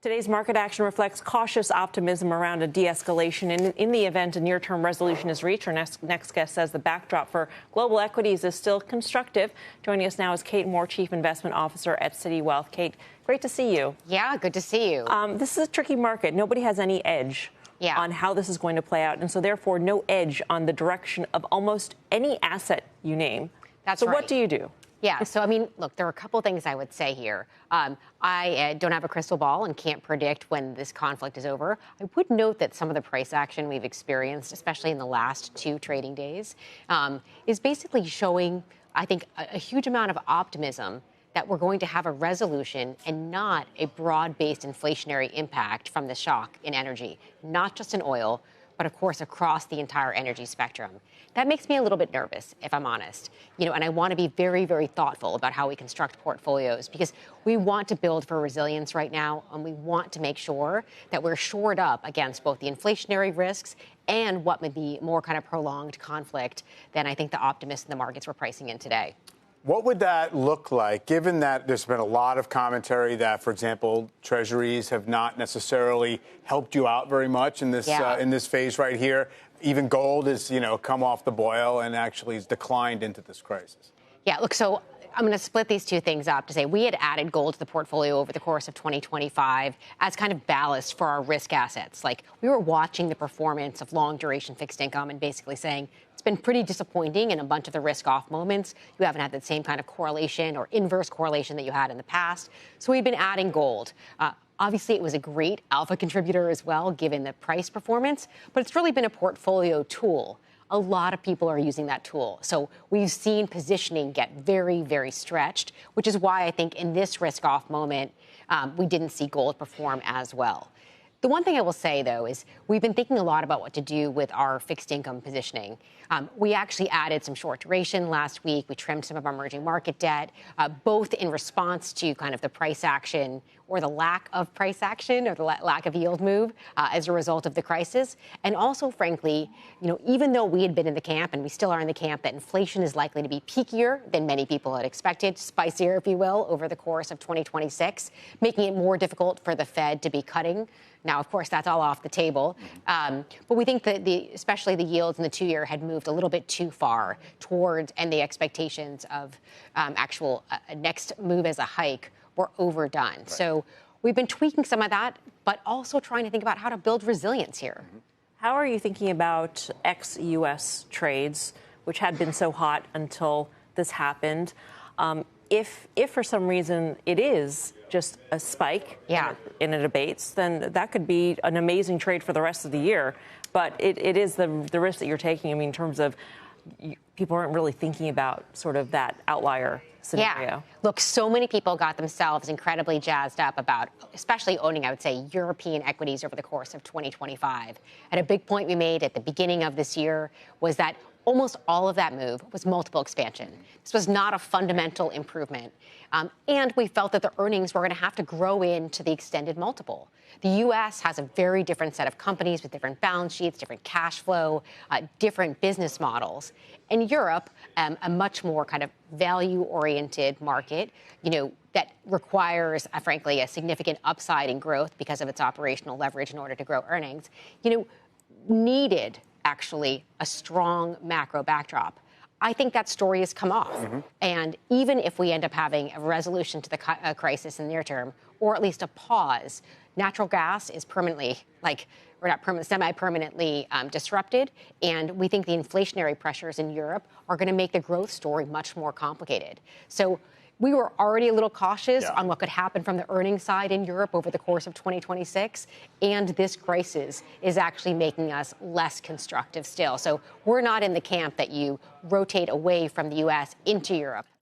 Today's market action reflects cautious optimism around a de-escalation. In the event a near-term resolution is reached, our next guest says the backdrop for global equities is still constructive. Joining us now is Kate Moore, Chief Investment Officer at Citi Wealth. Kate, great to see you. Yeah, good to see you. This is a tricky market. Nobody has any edge on how this is going to play out, and so therefore no edge on the direction of almost any asset you name. That's right. So right. what do you do? Yeah, so I mean, look, there are a couple of things I would say here. I don't have a crystal ball and can't predict when this conflict is over. I would note that some of the price action we've experienced, especially in the last 2 trading days, is basically showing, I think, a huge amount of optimism that we're going to have a resolution and not a broad-based inflationary impact from the shock in energy, not just in oil, but of course across the entire energy spectrum. That makes me a little bit nervous, if I'm honest. And I want to be very, very thoughtful about how we construct portfolios because we want to build for resilience right now, and we want to make sure that we're shored up against both the inflationary risks and what may be more kind of prolonged conflict than I think the optimists in the markets were pricing in today. What would that look like, given that there's been a lot of commentary that, for example, treasuries have not necessarily helped you out very much in this phase right here? Even gold has, come off the boil and actually has declined into this crisis. Yeah, look, so I'm going to split these two things up to say we had added gold to the portfolio over the course of 2025 as kind of ballast for our risk assets. Like, we were watching the performance of long duration fixed income and basically saying it's been pretty disappointing in a bunch of the risk off moments. You haven't had that same kind of correlation or inverse correlation that you had in the past. So we've been adding gold. Obviously, it was a great alpha contributor as well, given the price performance, but it's really been a portfolio tool. A lot of people are using that tool. So we've seen positioning get very, very stretched, which is why I think in this risk-off moment, we didn't see gold perform as well. The one thing I will say, though, is we've been thinking a lot about what to do with our fixed income positioning. We actually added some short duration last week. We trimmed some of our emerging market debt, both in response to kind of the price action or the lack of price action or the lack of yield move as a result of the crisis. And also, frankly, even though we had been in the camp, and we still are in the camp, that inflation is likely to be peakier than many people had expected, spicier, if you will, over the course of 2026, making it more difficult for the Fed to be cutting. Now, of course, that's all off the table. But we think that especially the yields in the 2-year had moved a little bit too far towards, and the expectations of actual next move as a hike were overdone. Right. So we've been tweaking some of that, but also trying to think about how to build resilience here. How are you thinking about ex-U.S. trades, which had been so hot until this happened? If for some reason it is just a spike and it abates, then that could be an amazing trade for the rest of the year. But it is the risk that you're taking, in terms of people aren't really thinking about sort of that outlier scenario. Yeah. Look, so many people got themselves incredibly jazzed up about, especially owning, I would say, European equities over the course of 2025. And a big point we made at the beginning of this year was that almost all of that move was multiple expansion. This was not a fundamental improvement. And we felt that the earnings were going to have to grow into the extended multiple. The U.S. has a very different set of companies with different balance sheets, different cash flow, different business models. And Europe, a much more kind of value-oriented market, that requires, frankly, a significant upside in growth because of its operational leverage in order to grow earnings, needed actually a strong macro backdrop. I think that story has come off. And even if we end up having a resolution to the crisis in the near term, or at least a pause, natural gas is permanently, semi-permanently disrupted. And we think the inflationary pressures in Europe are going to make the growth story much more complicated. So we were already a little cautious on what could happen from the earnings side in Europe over the course of 2026. And this crisis is actually making us less constructive still. So we're not in the camp that you rotate away from the U.S. into Europe.